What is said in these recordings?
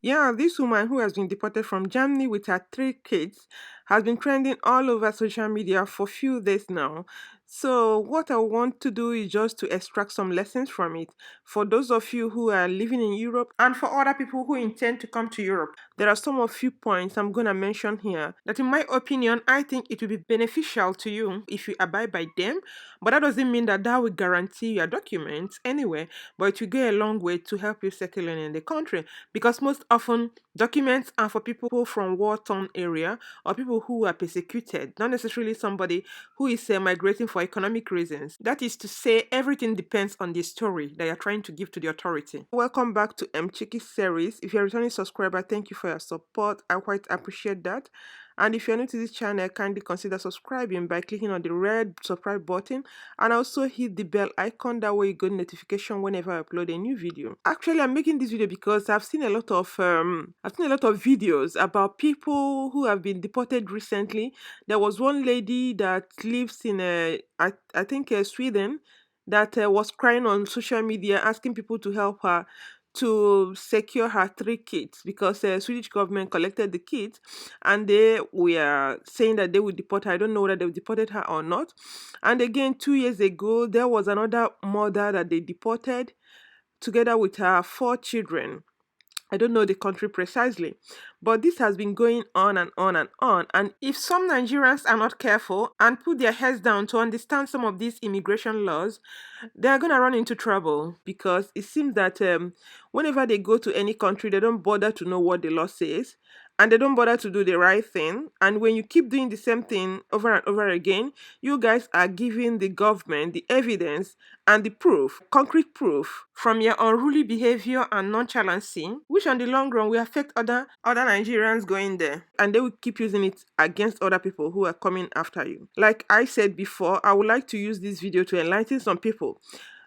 Yeah, this woman who has been deported from Germany with her three kids has been trending all over social media for few days now. So, what I want to do is just to extract some lessons from it for those of you who are living in Europe and for other people who intend to come to Europe. There are some of few points I'm going to mention here that, in my opinion, I think it will be beneficial to you if you abide by them. But that doesn't mean that that will guarantee your documents anyway, but it will go a long way to help you settle in the country because most often documents are for people from war-torn area or people who are persecuted, not necessarily somebody who is migrating for economic reasons. That is to say, everything depends on the story that you're trying to give to the authority. Welcome back to Chiki's series. If you're a returning subscriber, thank you for your support. I quite appreciate that. And if you're new to this channel, kindly consider subscribing by clicking on the red subscribe button and also hit the bell icon. That way you get notification whenever I upload a new video. Actually, I'm making this video because I've seen a lot of videos about people who have been deported recently. There was one lady that lives in I think Sweden that was crying on social media asking people to help her to secure her three kids because the Swedish government collected the kids and they were saying that they would deport her. I don't know whether they deported her or not. And again, 2 years ago, there was another mother that they deported together with her four children. I don't know the country precisely, but this has been going on and on and on. And if some Nigerians are not careful and put their heads down to understand some of these immigration laws, they are going to run into trouble because it seems that whenever they go to any country, they don't bother to know what the law says and they don't bother to do the right thing. And when you keep doing the same thing over and over again, you guys are giving the government the evidence and the proof, concrete proof, from your unruly behavior and nonchalancy, which on the long run will affect other Nigerians going there. And they will keep using it against other people who are coming after you. Like I said before, I would like to use this video to enlighten some people.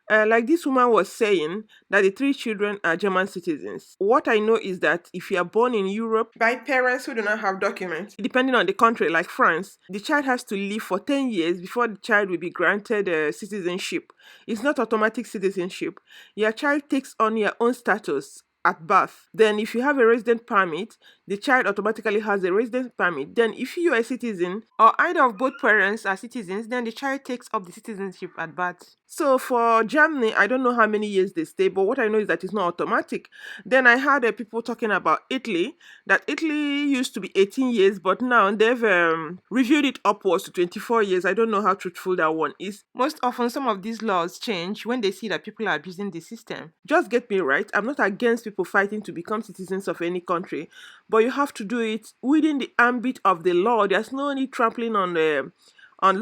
Like this woman was saying that the three children are German citizens. What I know is that if you are born in Europe by parents who do not have documents, depending on the country, like France, the child has to live for 10 years before the child will be granted citizenship. It's not automatic citizenship. Your child takes on your own status at birth. Then if you have a resident permit, the child automatically has a residence permit. Then if you are a citizen or either of both parents are citizens, then the child takes up the citizenship at birth. So for Germany, I don't know how many years they stay, but what I know is that it's not automatic. Then I heard people talking about Italy, that Italy used to be 18 years, but now they've reviewed it upwards to 24 years. I don't know how truthful that one is. Most often, some of these laws change when they see that people are abusing the system. Just get me right, I'm not against people fighting to become citizens of any country, but you have to do it within the ambit of the law. There's no need trampling on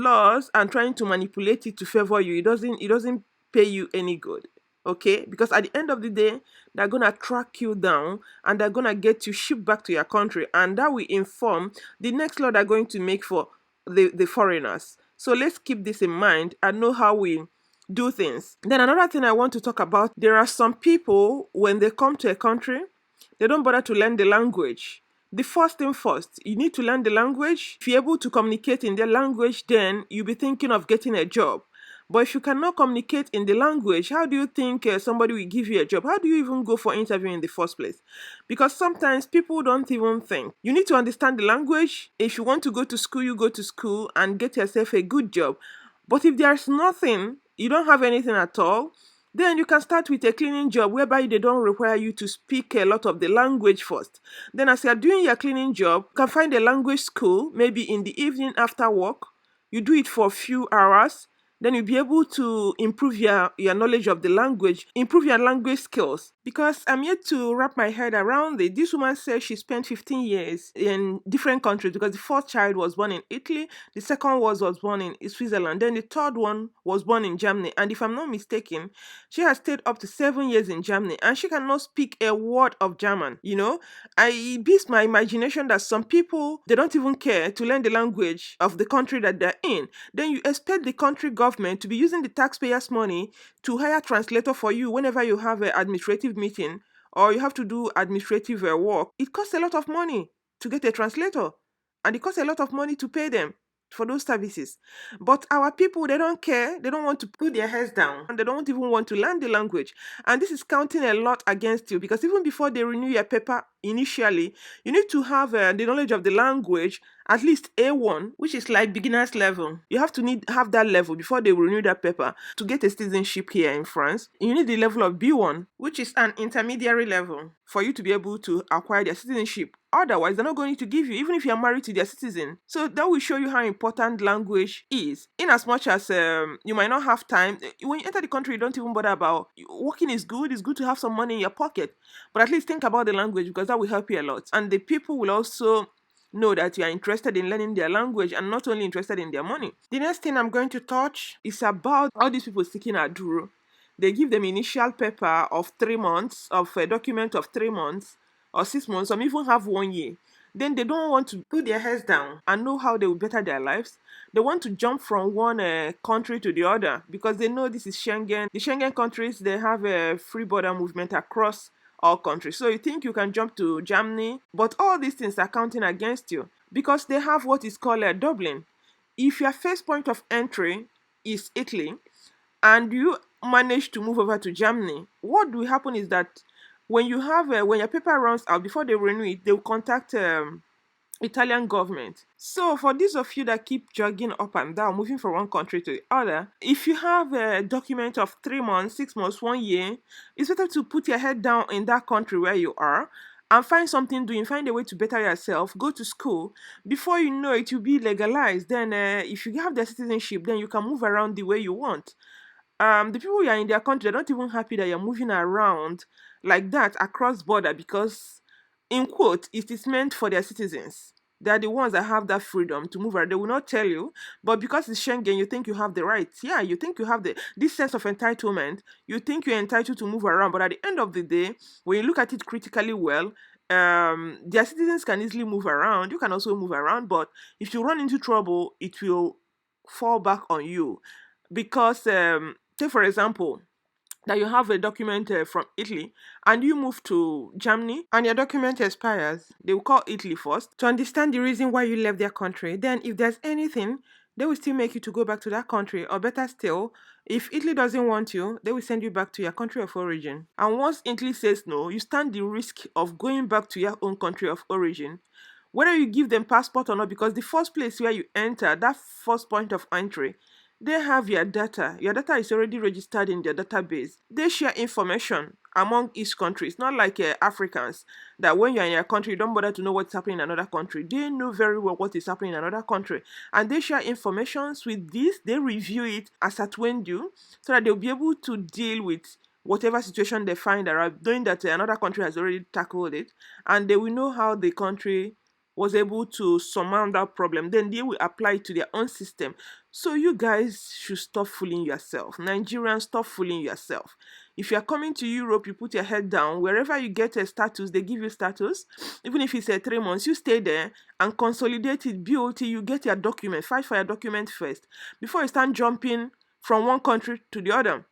laws and trying to manipulate it to favor you. It doesn't pay you any good. Okay, because at the end of the day, they're gonna track you down and they're gonna get you shipped back to your country, and that will inform the next law they're going to make for the foreigners. So let's keep this in mind and know how we do things. Then another thing I want to talk about, there are some people when they come to a country, they don't bother to learn the language. The first thing first, you need to learn the language. If you're able to communicate in their language, then you'll be thinking of getting a job. But if you cannot communicate in the language, how do you think somebody will give you a job? How do you even go for interview in the first place? Because sometimes people don't even think. You need to understand the language. If you want to go to school, you go to school and get yourself a good job. But if there's nothing, you don't have anything at all, then you can start with a cleaning job whereby they don't require you to speak a lot of the language first. Then as you're doing your cleaning job, you can find a language school, maybe in the evening after work. You do it for a few hours, then you'll be able to improve your knowledge of the language, improve your language skills. Because I'm yet to wrap my head around it. This woman says she spent 15 years in different countries because the first child was born in Italy, the second was born in Switzerland, then the third one was born in Germany. And if I'm not mistaken, she has stayed up to 7 years in Germany and she cannot speak a word of German. It beats my imagination that some people, they don't even care to learn the language of the country that they're in. Then you expect the country government to be using the taxpayers' money to hire translator for you whenever you have an administrative meeting or you have to do administrative work. It costs a lot of money to get a translator and it costs a lot of money to pay them for those services. But our people, they don't care. They don't want to put their heads down and they don't even want to learn the language. And this is counting a lot against you because even before they renew your paper, initially, you need to have the knowledge of the language, at least A1, which is like beginner's level. You have to need have that level before they will renew that paper to get a citizenship here in France. You need the level of B1, which is an intermediary level for you to be able to acquire their citizenship. Otherwise, they're not going to give you, even if you're married to their citizen. So that will show you how important language is. In as much as you might not have time, when you enter the country, you don't even bother about working is good. It's good to have some money in your pocket, but at least think about the language because that will help you a lot. And the people will also know that you are interested in learning their language and not only interested in their money. The next thing I'm going to touch is about all these people seeking Aduro. They give them initial paper of 3 months, of a document of 3 months or 6 months, some even have 1 year. Then they don't want to put their heads down and know how they will better their lives. They want to jump from one country to the other because they know this is Schengen. The Schengen countries, they have a free border movement across all countries. So you think you can jump to Germany, but all these things are counting against you because they have what is called a Dublin. If your first point of entry is Italy and you manage to move over to Germany, what will happen is that when you have when your paper runs out before they renew it, they will contact Italian government. So for those of you that keep jogging up and down, moving from one country to the other, if you have a document of 3 months, 6 months, 1 year, it's better to put your head down in that country where you are and find something doing, find a way to better yourself, go to school. Before you know it, you'll be legalized. Then if you have the citizenship, then you can move around the way you want. The people who are in their country, they're not even happy that you're moving around like that across border because, in quote, it is meant for their citizens. They are the ones that have that freedom to move around. They will not tell you, but because it's Schengen, you think you have the rights. Yeah, you think you have this sense of entitlement. You think you're entitled to move around, but at the end of the day, when you look at it critically well, their citizens can easily move around. You can also move around, but if you run into trouble, it will fall back on you because take for example that you have a document from Italy and you move to Germany and your document expires, they will call Italy first to understand the reason why you left their country. Then, if there's anything, they will still make you to go back to that country, or better still, if Italy doesn't want you, they will send you back to your country of origin. And once Italy says no, you stand the risk of going back to your own country of origin, whether you give them passport or not, because the first place where you enter, that first point of entry, they have your data. Your data is already registered in their database. They share information among each country. It's not like Africans that when you're in your country, you don't bother to know what's happening in another country. They know very well what is happening in another country. And they share information with this. They review it as at when due so that they'll be able to deal with whatever situation they find around, knowing that another country has already tackled it. And they will know how the country was able to surmount that problem, then they will apply it to their own system. So you guys should stop fooling yourself. Nigerians, stop fooling yourself. If you're coming to Europe, you put your head down. Wherever you get a status, they give you status. Even if it's 3 months, you stay there and consolidate it, build till you get your document. Fight for your document first before you start jumping from one country to the other.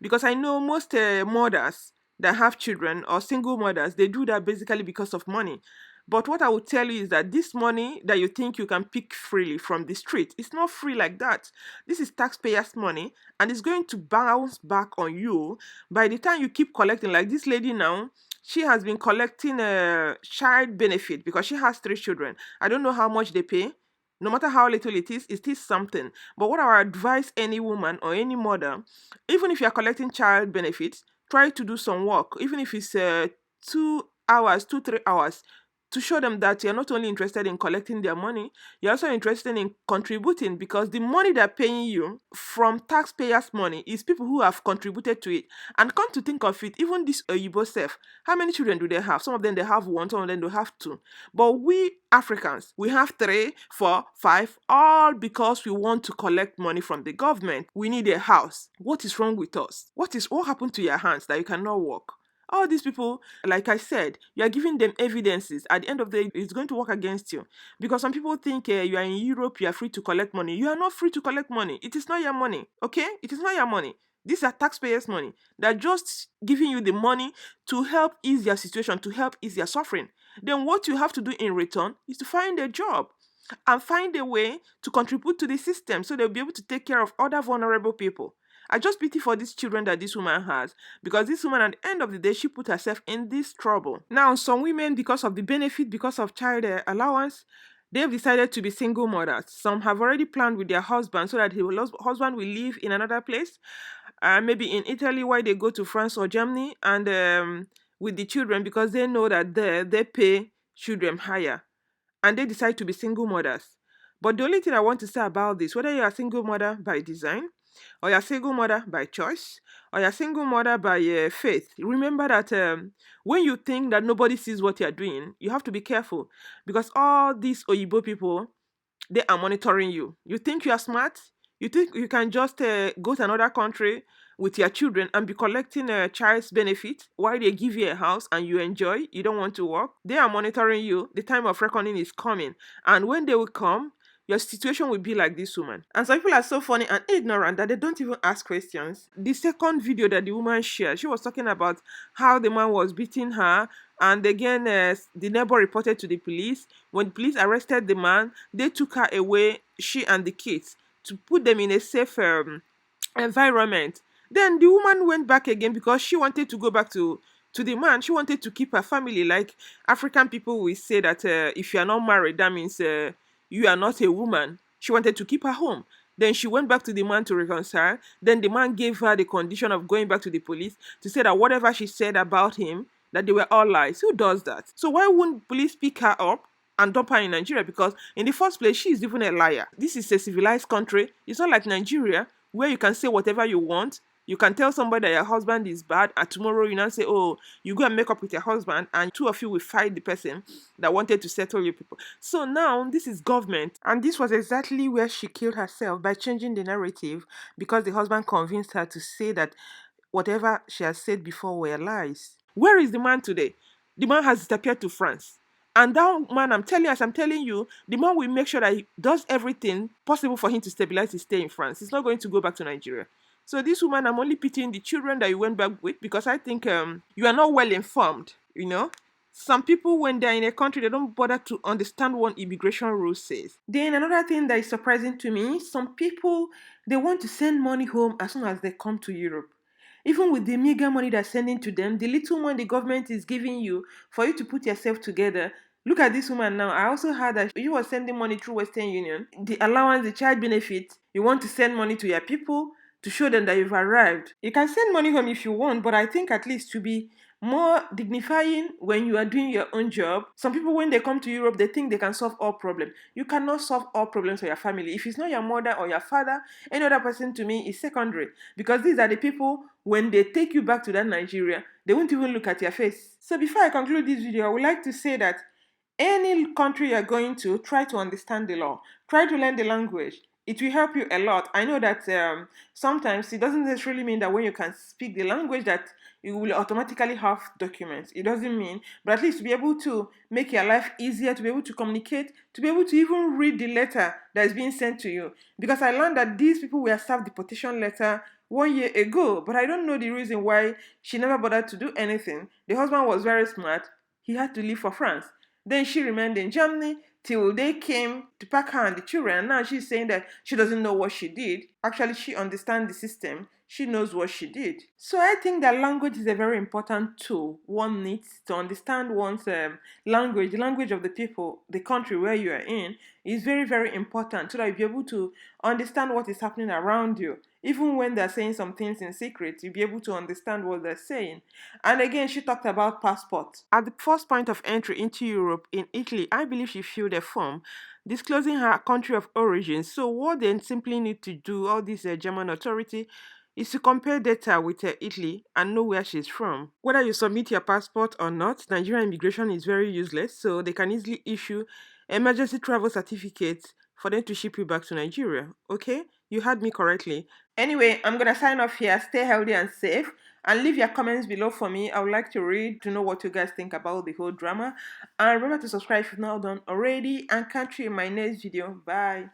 Because I know most mothers that have children or single mothers, they do that basically because of money. But what I will tell you is that this money that you think you can pick freely from the street, it's not free like that. This is taxpayers' money and it's going to bounce back on you by the time you keep collecting. Like this lady now, she has been collecting a child benefit because she has 3 children. I don't know how much they pay. No matter how little it is something. But what I would advise any woman or any mother, even if you are collecting child benefits, try to do some work, even if it's 2 hours, 3 hours, to show them that you're not only interested in collecting their money, you're also interested in contributing because the money they're paying you from taxpayers' money is people who have contributed to it. And come to think of it, even this Oyibo self, how many children do they have? Some of them they have one, some of them they have two. But we Africans, we have 3, 4, 5, all because we want to collect money from the government. We need a house. What is wrong with us? What happened to your hands that you cannot walk? All these people, like I said, you are giving them evidences. At the end of the day, it's going to work against you. Because some people think you are in Europe, you are free to collect money. You are not free to collect money. It is not your money, okay? It is not your money. These are taxpayers' money. They're just giving you the money to help ease your situation, to help ease your suffering. Then what you have to do in return is to find a job and find a way to contribute to the system so they'll be able to take care of other vulnerable people. I just pity for these children that this woman has, because this woman, at the end of the day, she put herself in this trouble. Now, some women, because of the benefit, because of child allowance, they've decided to be single mothers. Some have already planned with their husband so that husband will live in another place, maybe in Italy, while they go to France or Germany, and with the children, because they know that there they pay children higher, and they decide to be single mothers. But the only thing I want to say about this, whether you're a single mother by design, or you're a single mother by choice, or you're a single mother by faith, remember that when you think that nobody sees what you're doing, you have to be careful, because all these Oyibo people, they are monitoring you. You think you are smart? You think you can just go to another country with your children and be collecting a child's benefit while they give you a house and you enjoy? You don't want to work? They are monitoring you. The time of reckoning is coming. And when they will come, your situation will be like this woman. And some people are so funny and ignorant that they don't even ask questions. The second video that the woman shared, she was talking about how the man was beating her. And again, the neighbor reported to the police. When the police arrested the man, they took her away, she and the kids, to put them in a safe environment. Then the woman went back again because she wanted to go back to the man. She wanted to keep her family. Like African people will say that if you are not married, that means you are not a woman. She wanted to keep her home. Then she went back to the man to reconcile. Then the man gave her the condition of going back to the police to say that whatever she said about him, that they were all lies. Who does that? So why wouldn't police pick her up and dump her in Nigeria? Because in the first place, she is even a liar. This is a civilized country. It's not like Nigeria, where you can say whatever you want. You can tell somebody that your husband is bad, and tomorrow you now say, oh, you go and make up with your husband, and two of you will fight the person that wanted to settle you people. So now this is government, and this was exactly where she killed herself, by changing the narrative, because the husband convinced her to say that whatever she has said before were lies. Where is the man today? The man has disappeared to France. And that man, as I'm telling you, the man will make sure that he does everything possible for him to stabilize his stay in France. He's not going to go back to Nigeria. So this woman, I'm only pitying the children that you went back with, because I think you are not well informed, Some people, when they're in a country, they don't bother to understand what immigration rule says. Then another thing that is surprising to me, some people, they want to send money home as soon as they come to Europe. Even with the meager money they're sending to them, the little money the government is giving you for you to put yourself together. Look at this woman now. I also heard that you were sending money through Western Union. The allowance, the child benefit, you want to send money to your people to show them that you've arrived. You can send money home if you want, but I think at least to be more dignifying when you are doing your own job. Some people, when they come to Europe, they think they can solve all problems. You cannot solve all problems for your family. If it's not your mother or your father, any other person to me is secondary. Because these are the people, when they take you back to that Nigeria, they won't even look at your face. So before I conclude this video, I would like to say that any country you're going to, try to understand the law. Try to learn the language. It will help you a lot. I know that sometimes it doesn't necessarily mean that when you can speak the language that you will automatically have documents. It doesn't mean, but at least to be able to make your life easier, to be able to communicate, to be able to even read the letter that is being sent to you. Because I learned that these people were served deportation letter 1 year ago, but I don't know the reason why she never bothered to do anything. The husband was very smart. He had to leave for France. Then she remained in Germany till they came to pack her and the children. And now she's saying that she doesn't know what she did. Actually, she understands the system. She knows what she did. So I think that language is a very important tool. One needs to understand one's language, the language of the people, the country where you are in, is very, very important so that you'll be able to understand what is happening around you. Even when they're saying some things in secret, you'll be able to understand what they're saying. And again, she talked about passport. At the first point of entry into Europe, in Italy, I believe she filled a form disclosing her country of origin. So what they simply need to do, all this German authority, is to compare data with Italy and know where she's from. Whether you submit your passport or not, Nigerian immigration is very useless, so they can easily issue emergency travel certificates for them to ship you back to Nigeria. Okay? You heard me correctly. Anyway, I'm gonna sign off here. Stay healthy and safe. And leave your comments below for me. I would like to read to know what you guys think about the whole drama. And remember to subscribe if you've not done already. And catch you in my next video. Bye.